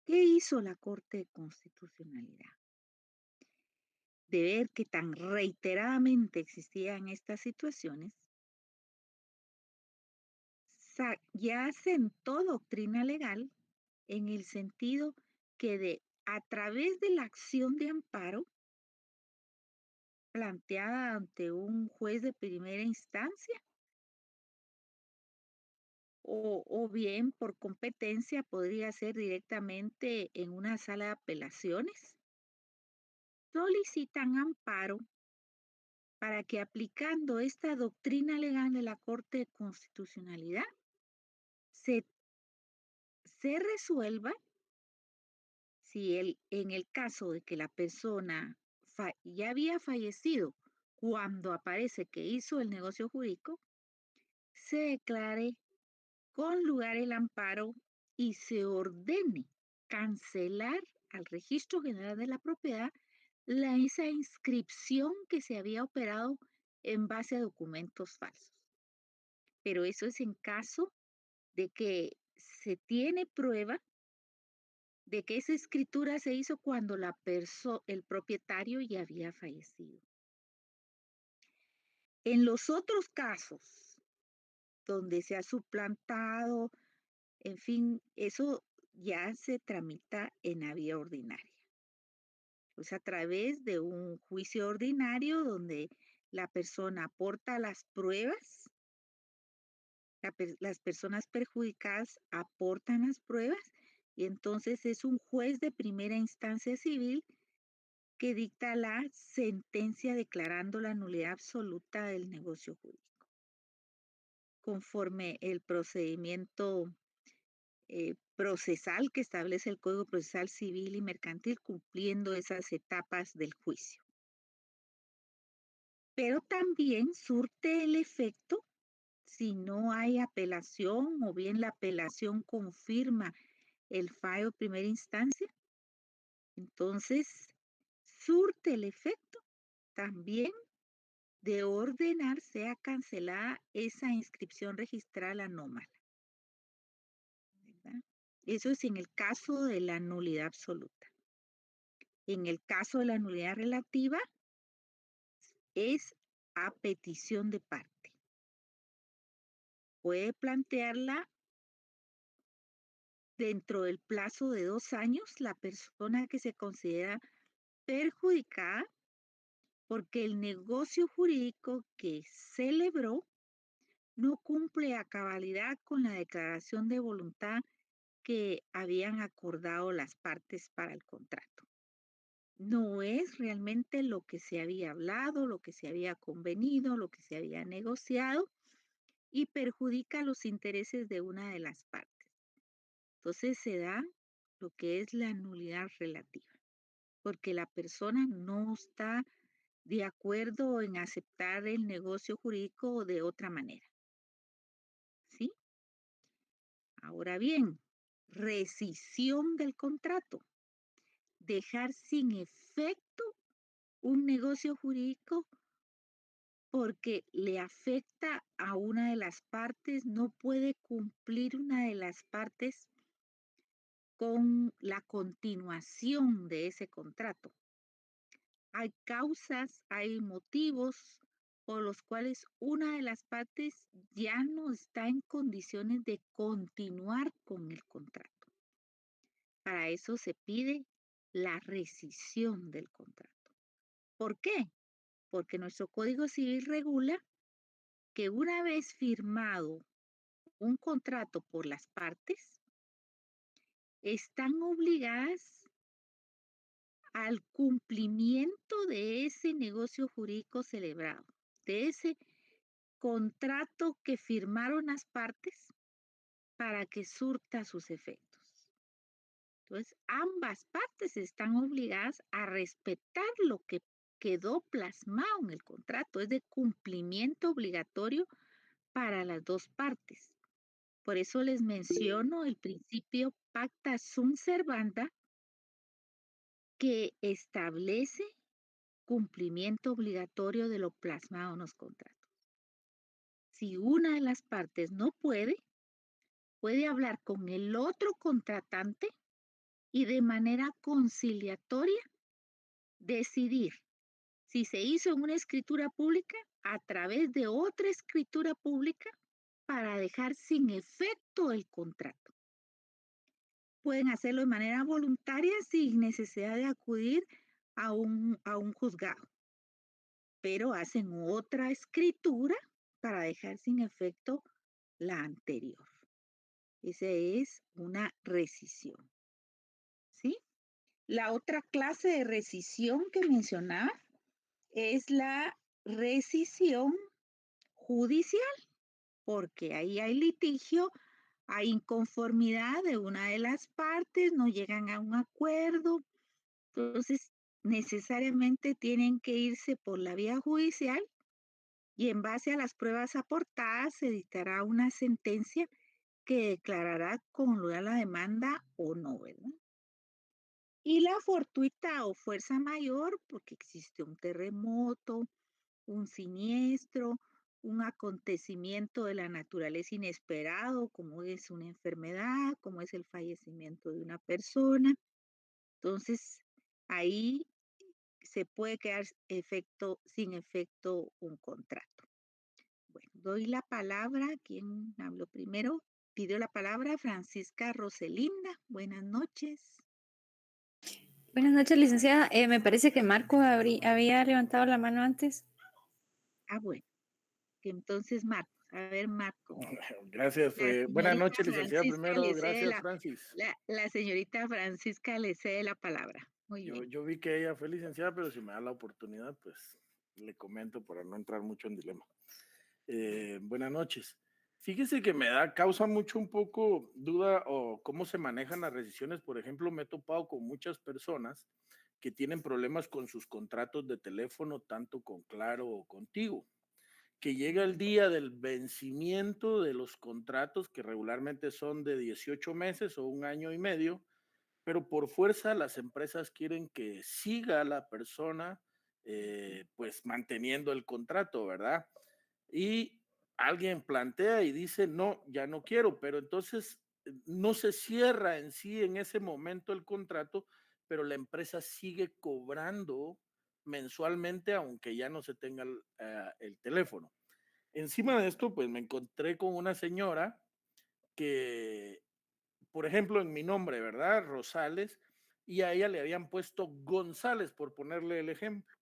¿Qué hizo la Corte de Constitucionalidad? De ver que tan reiteradamente existían estas situaciones, ya sentó doctrina legal en el sentido que a través de la acción de amparo planteada ante un juez de primera instancia o bien por competencia podría ser directamente en una sala de apelaciones, solicitan amparo para que aplicando esta doctrina legal de la Corte de Constitucionalidad se, se resuelva si en el caso de que la persona ya había fallecido cuando aparece que hizo el negocio jurídico, se declare con lugar el amparo y se ordene cancelar al Registro General de la Propiedad esa inscripción que se había operado en base a documentos falsos. Pero eso es en caso de que se tiene prueba de que esa escritura se hizo cuando el propietario ya había fallecido. En los otros casos donde se ha suplantado, en fin, eso ya se tramita en la vía ordinaria. Pues a través de un juicio ordinario donde la persona aporta las pruebas, las personas perjudicadas aportan las pruebas y entonces es un juez de primera instancia civil que dicta la sentencia declarando la nulidad absoluta del negocio jurídico, conforme el procedimiento procesal que establece el Código Procesal Civil y Mercantil, cumpliendo esas etapas del juicio. Pero también surte el efecto si no hay apelación o bien la apelación confirma el fallo de primera instancia, entonces surte el efecto también de ordenar sea cancelada esa inscripción registral anómala, ¿verdad? Eso es en el caso de la nulidad absoluta. En el caso de la nulidad relativa, es a petición de parte. Puede plantearla dentro del plazo de 2 años la persona que se considera perjudicada porque el negocio jurídico que celebró no cumple a cabalidad con la declaración de voluntad que habían acordado las partes para el contrato. No es realmente lo que se había hablado, lo que se había convenido, lo que se había negociado y perjudica los intereses de una de las partes. Entonces se da lo que es la nulidad relativa, porque la persona no está de acuerdo en aceptar el negocio jurídico de otra manera. ¿Sí? Ahora bien, rescisión del contrato, dejar sin efecto un negocio jurídico porque le afecta a una de las partes, no puede cumplir una de las partes con la continuación de ese contrato. Hay causas, hay motivos por los cuales una de las partes ya no está en condiciones de continuar con el contrato. Para eso se pide la rescisión del contrato. ¿Por qué? Porque nuestro Código Civil regula que una vez firmado un contrato por las partes, están obligadas al cumplimiento de ese negocio jurídico celebrado, de ese contrato que firmaron las partes para que surta sus efectos. Entonces, ambas partes están obligadas a respetar lo que quedó plasmado en el contrato, es de cumplimiento obligatorio para las dos partes. Por eso les menciono el principio pacta sunt servanda, que establece cumplimiento obligatorio de lo plasmado en los contratos. Si una de las partes no puede hablar con el otro contratante y de manera conciliatoria decidir si se hizo en una escritura pública a través de otra escritura pública para dejar sin efecto el contrato. Pueden hacerlo de manera voluntaria sin necesidad de acudir a un juzgado, pero hacen otra escritura para dejar sin efecto la anterior. Esa es una rescisión, ¿sí? La otra clase de rescisión que mencionaba es la rescisión judicial, porque ahí hay litigio, hay inconformidad de una de las partes, no llegan a un acuerdo, entonces necesariamente tienen que irse por la vía judicial y en base a las pruebas aportadas se dictará una sentencia que declarará congruente la demanda o no, ¿verdad? Y la fortuita o fuerza mayor, porque existe un terremoto, un siniestro, un acontecimiento de la naturaleza inesperado, como es una enfermedad, como es el fallecimiento de una persona. Entonces, ahí se puede quedar sin efecto un contrato. Bueno, doy la palabra. ¿Quién habló primero? Pidió la palabra Francisca Roselinda. Buenas noches. Buenas noches, licenciada. Me parece que Marco había levantado la mano antes. Bueno, que entonces Marcos. A ver, Marco. Gracias. La Buenas señorita noches, licenciada. Francisca Primero, le cede gracias, Francis. la señorita Francisca le cede la palabra. Muy bien. Yo vi que ella fue licenciada, pero si me da la oportunidad, pues le comento para no entrar mucho en dilema. Buenas noches. Fíjese que causa mucho un poco duda o cómo se manejan las rescisiones. Por ejemplo, me he topado con muchas personas que tienen problemas con sus contratos de teléfono, tanto con Claro o contigo, que llega el día del vencimiento de los contratos, que regularmente son de 18 meses o un año y medio, pero por fuerza las empresas quieren que siga la persona, pues manteniendo el contrato, ¿verdad? Y alguien plantea y dice, no, ya no quiero, pero entonces no se cierra en sí en ese momento el contrato, pero la empresa sigue cobrando mensualmente, aunque ya no se tenga el teléfono. Encima de esto, pues me encontré con una señora que, por ejemplo, en mi nombre, ¿verdad? Rosales, y a ella le habían puesto González, por ponerle el ejemplo.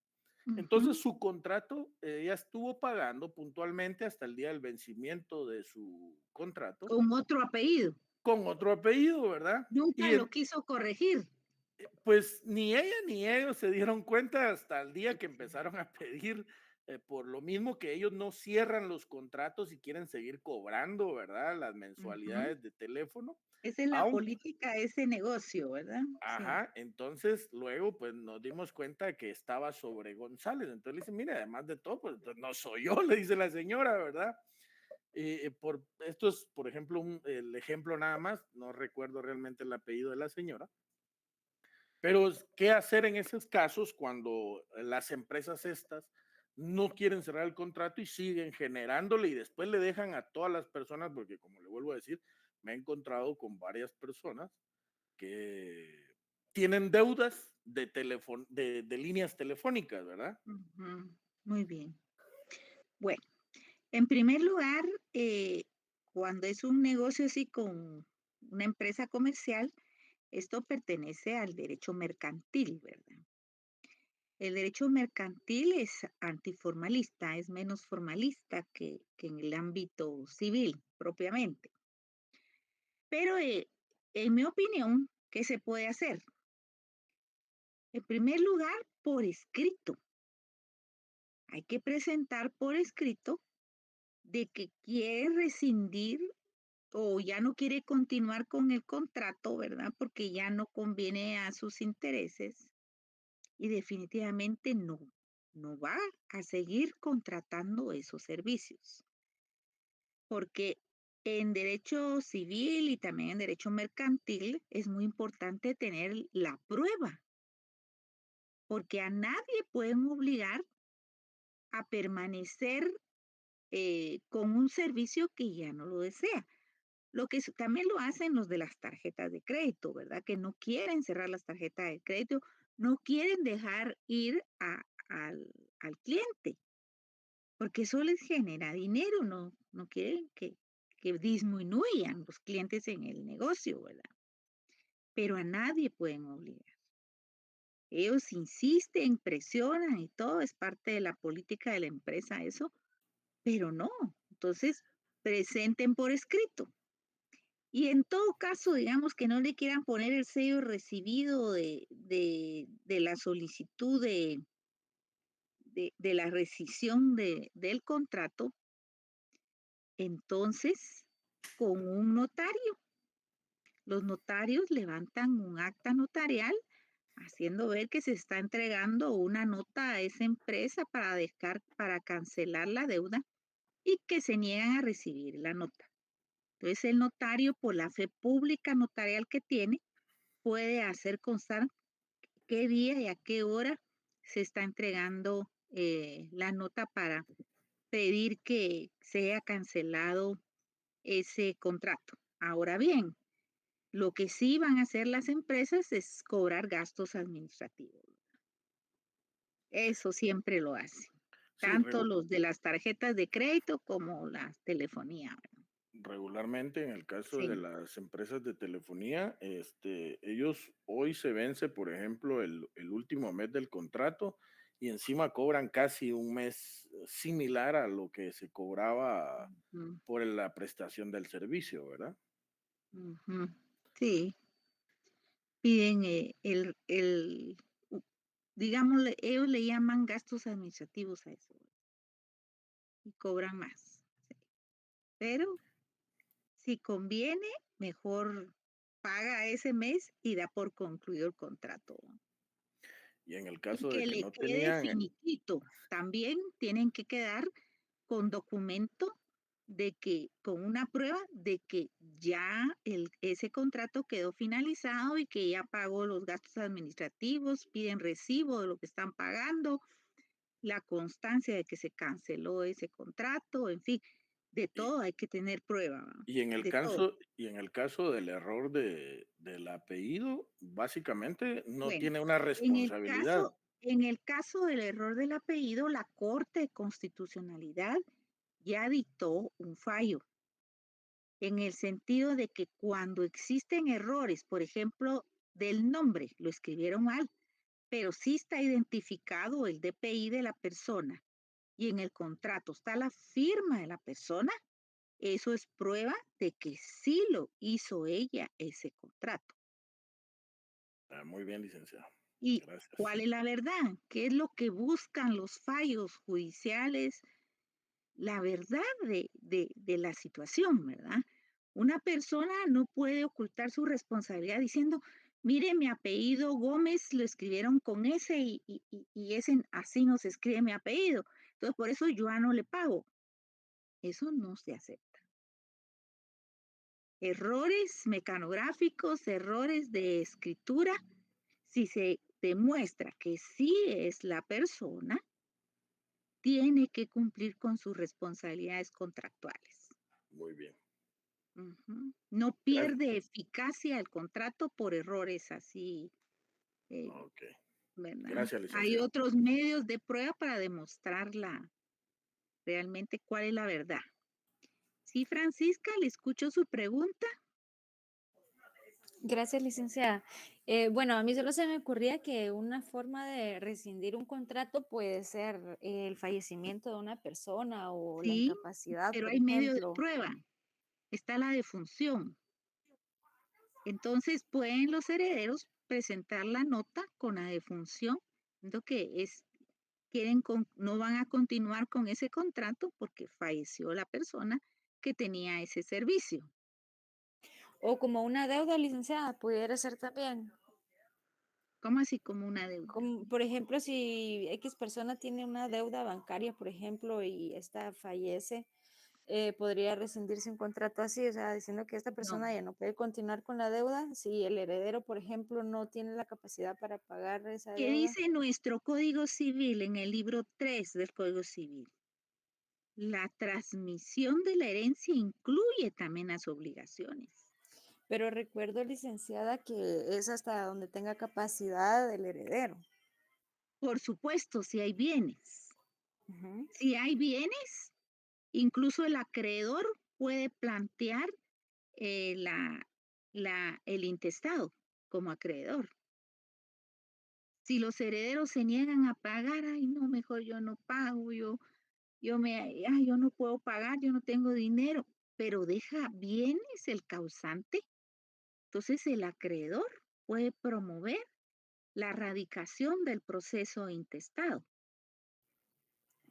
Entonces, su contrato, ella estuvo pagando puntualmente hasta el día del vencimiento de su contrato Con otro apellido. con otro apellido, ¿verdad? Nunca Y lo quiso corregir. pues ni ella ni ellos se dieron cuenta hasta el día que empezaron a pedir, por lo mismo que ellos no cierran los contratos y quieren seguir cobrando, ¿verdad? Las mensualidades de teléfono. Esa es la Aunque, política de ese negocio, ¿verdad? Sí. ajá, entonces luego pues nos dimos cuenta que estaba sobre González. Entonces le dice, mire, además de todo, pues no soy yo, le dice la señora, ¿verdad? Esto es, por ejemplo, el ejemplo nada más, no recuerdo realmente el apellido de la señora, pero ¿qué hacer en esos casos cuando las empresas estas no quieren cerrar el contrato y siguen generándole y después le dejan a todas las personas? Porque como le vuelvo a decir, me he encontrado con varias personas que tienen deudas de líneas telefónicas, ¿verdad? Muy bien. Bueno, en primer lugar, cuando es un negocio así con una empresa comercial, esto pertenece al derecho mercantil, ¿verdad? El derecho mercantil es antiformalista, es menos formalista que en el ámbito civil propiamente. Pero en mi opinión, ¿qué se puede hacer? En primer lugar, por escrito. Hay que presentar por escrito de que quiere rescindir o ya no quiere continuar con el contrato, ¿verdad? Porque ya no conviene a sus intereses y definitivamente no va a seguir contratando esos servicios. Porque en derecho civil y también en derecho mercantil es muy importante tener la prueba, porque a nadie pueden obligar a permanecer con un servicio que ya no lo desea. Lo que también lo hacen los de las tarjetas de crédito, ¿verdad? Que no quieren cerrar las tarjetas de crédito, no quieren dejar ir al cliente, porque eso les genera dinero, no quieren que disminuyan los clientes en el negocio, ¿verdad? Pero a nadie pueden obligar. Ellos insisten, presionan y todo, es parte de la política de la empresa eso, pero no. Entonces, presenten por escrito. Y en todo caso, digamos que no le quieran poner el sello recibido de la solicitud de la rescisión del contrato, entonces con un notario. Los notarios levantan un acta notarial haciendo ver que se está entregando una nota a esa empresa para cancelar la deuda y que se niegan a recibir la nota. Entonces el notario, por la fe pública notarial que tiene, puede hacer constar qué día y a qué hora se está entregando la nota para pedir que sea cancelado ese contrato. Ahora bien, lo que sí van a hacer las empresas es cobrar gastos administrativos. Eso siempre lo hacen, Sí, tanto los de las tarjetas de crédito como la telefonía. regularmente en el caso de Sí. las empresas de telefonía, ellos hoy se vence, por ejemplo, el último mes del contrato y encima cobran casi un mes similar a lo que se cobraba Ujú, por la prestación del servicio, ¿verdad? ujú. Sí, piden digámosle, ellos le llaman gastos administrativos a eso y cobran más. Sí. Pero si conviene, mejor paga ese mes y da por concluido el contrato. Y en el Y caso de que que le no quede tenían, finiquito. También tienen que quedar con documento de que, con una prueba de que ya ese contrato quedó finalizado y que ya pagó los gastos administrativos, piden recibo de lo que están pagando, la constancia de que se canceló ese contrato, en fin, De todo hay que tener prueba, ¿va? Y en el De todo. caso del error del apellido, básicamente no Bueno, tiene una responsabilidad. en el caso del error del apellido, la Corte de Constitucionalidad ya dictó un fallo, en el sentido de que cuando existen errores, por ejemplo, del nombre, lo escribieron mal, pero sí está identificado el DPI de la persona y en el contrato está la firma de la persona, eso es prueba de que sí lo hizo ella ese contrato. Muy bien, licenciado. ¿Y Gracias. cuál es la verdad? ¿Qué es lo que buscan los fallos judiciales? La verdad de la situación, ¿verdad? Una persona no puede ocultar su responsabilidad diciendo, mire, mi apellido Gómez lo escribieron con ese y ese, así no se escribe mi apellido. Entonces, por eso yo ya no le pago. Eso no se acepta. Errores mecanográficos, errores de escritura, si se demuestra que sí es la persona, tiene que cumplir con sus responsabilidades contractuales. Muy bien. Ujú. No Gracias. pierde eficacia el contrato por errores así, eh, Ok. ¿verdad? Gracias, Hay licenciado. otros medios de prueba para demostrar realmente cuál es la verdad. Sí, Francisca, le escucho su pregunta. Gracias, licenciada. Bueno, a mí solo se me ocurría que una forma de rescindir un contrato puede ser el fallecimiento de una persona o la Sí, incapacidad, pero por hay medio de ejemplo. prueba. Está la defunción. Entonces, pueden los herederos presentar la nota con la defunción, lo que es, no van a continuar con ese contrato porque falleció la persona que tenía ese servicio. O como una deuda, licenciada, pudiera ser también. ¿Cómo así como una deuda? Como, por ejemplo, si X persona tiene una deuda bancaria, por ejemplo, y esta fallece, podría rescindirse un contrato así, o sea, diciendo que esta No. persona ya no puede continuar con la deuda si el heredero, por ejemplo, no tiene la capacidad para pagar esa ¿Qué deuda. dice nuestro Código Civil en el libro 3 del Código Civil? La transmisión de la herencia incluye también las obligaciones. Pero recuerdo, licenciada, que es hasta donde tenga capacidad el heredero. Por supuesto, si hay bienes. Ujú. Si hay bienes, incluso el acreedor puede plantear el intestado como acreedor. Si los herederos se niegan a pagar, ay, no, mejor yo no pago, yo no puedo pagar, yo no tengo dinero, pero deja bienes el causante, entonces el acreedor puede promover la radicación del proceso intestado.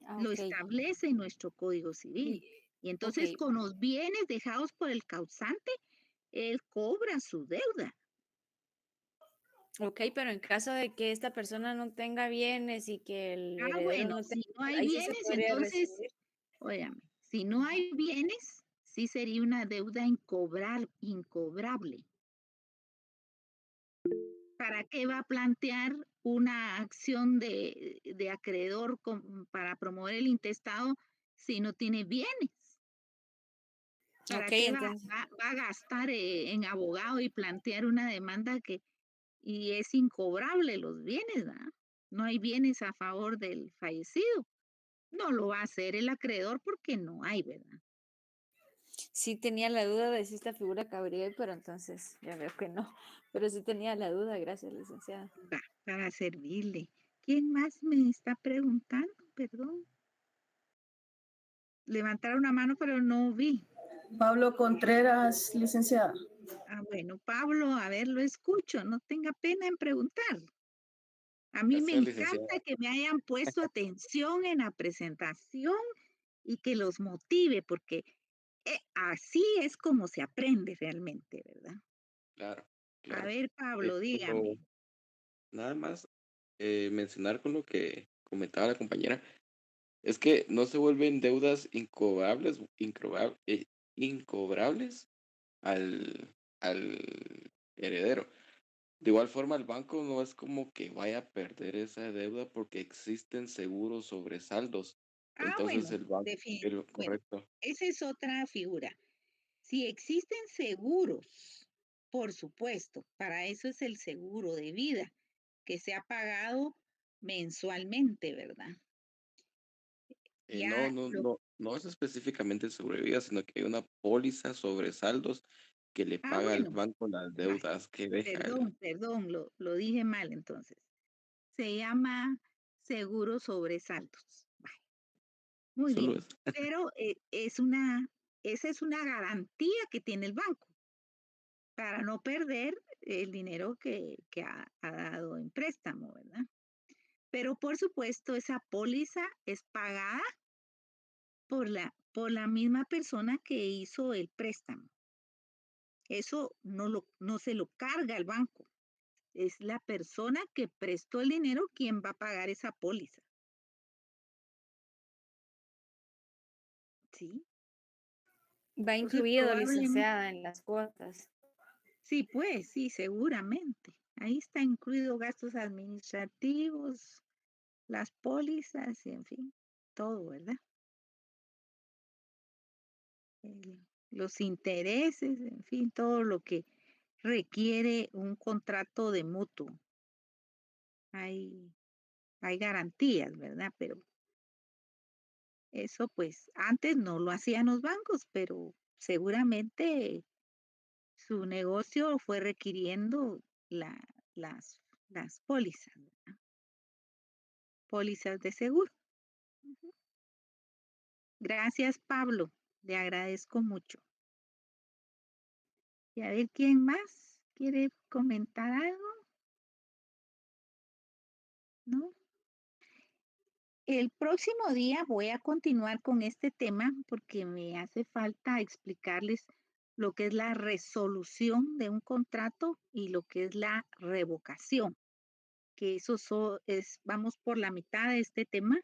Ah, Lo ok. establece nuestro Código Civil. Y, Y ok, entonces con los bienes dejados por el causante, él cobra su deuda. ok, pero en caso de que esta persona no tenga bienes y que el Ah, heredero bueno, no si tenga, no hay ahí sí se bienes, podría entonces, recibir. óigame, si no Ajá. hay bienes, sí sería una deuda incobrable. ¿Para qué va a plantear una acción de acreedor para promover el intestado si no tiene bienes? ¿Para Ok, qué entonces. va a gastar en abogado y plantear una demanda y es incobrable los bienes, ¿verdad? No hay bienes a favor del fallecido. No lo va a hacer el acreedor porque no hay, ¿verdad? Sí tenía la duda de si esta figura cabría, pero entonces ya veo que no. Pero sí tenía la duda, gracias, licenciada. Va, para servirle. ¿Quién más me está preguntando? Perdón. Levantaron una mano, pero no vi. Pablo Contreras, licenciada. Ah, bueno, Pablo, a ver, lo escucho. No tenga pena en preguntar. A mí me Gracias, licenciada. encanta que me hayan puesto atención en la presentación y que los motive, porque así es como se aprende realmente, ¿verdad? Claro, A claro. ver, Pablo, Pero dígame. nada más mencionar con lo que comentaba la compañera, es que no se vuelven deudas incobrables al heredero. De igual forma, el banco no es como que vaya a perder esa deuda porque existen seguros sobre saldos. Entonces Bueno, el banco, bueno, correcto. esa es otra figura. Si existen seguros, por supuesto, para eso es el seguro de vida, que se ha pagado mensualmente, ¿verdad? No, Ya no, lo, no, no es específicamente sobre vida, sino que hay una póliza sobre saldos que le paga al bueno, banco las vaya, deudas que deja perdón, lo dije mal entonces. Se llama seguro sobresaltos. Vaya, muy solo bien, eso. pero esa es una garantía que tiene el banco para no perder el dinero que ha dado en préstamo, ¿verdad? Pero por supuesto, esa póliza es pagada por la misma persona que hizo el préstamo. Eso no se lo carga el banco. Es la persona que prestó el dinero quien va a pagar esa póliza. ¿Sí? Va Entonces, incluido, probablemente, licenciada, en las cuotas. sí, pues, sí, seguramente. Ahí está incluido gastos administrativos, las pólizas y en fin, todo, ¿verdad? Los intereses, en fin, todo lo que requiere un contrato de mutuo. Hay, hay garantías, ¿verdad? Pero eso pues antes no lo hacían los bancos, pero seguramente su negocio fue requiriendo la, las, las pólizas, ¿verdad? Pólizas de seguro. Ujú. Gracias, Pablo. Le agradezco mucho. Y a ver quién más quiere comentar algo, ¿no? El próximo día voy a continuar con este tema porque me hace falta explicarles lo que es la resolución de un contrato y lo que es la revocación, que vamos por la mitad de este tema,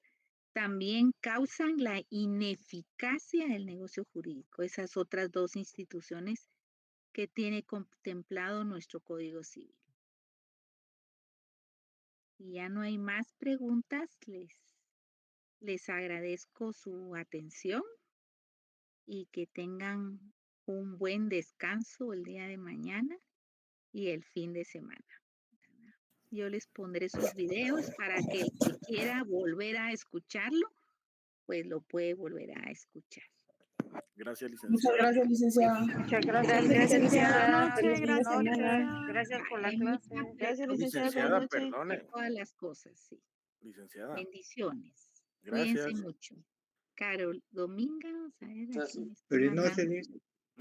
también causan la ineficacia del negocio jurídico, esas otras dos instituciones que tiene contemplado nuestro Código Civil. Y ya no hay más preguntas, les agradezco su atención y que tengan un buen descanso el día de mañana y el fin de semana. Yo les pondré sus videos para que el que quiera volver a escucharlo, pues lo puede volver a escuchar. Gracias, Muchas licenciada. gracias, licenciada. Muchas Gracias, gracias, Feliz licenciada. licenciada. Feliz fin de Buenas noches. semana. Gracias por la Hay clase. mucha Gracias, licenciada. Buenas Licenciada, noches. perdone. todas las cosas, sí. Licenciada, Bendiciones. Cuídense gracias. mucho. Carol Dominga, vamos a ver, aquí me está Feliz mandando. noche, Liz.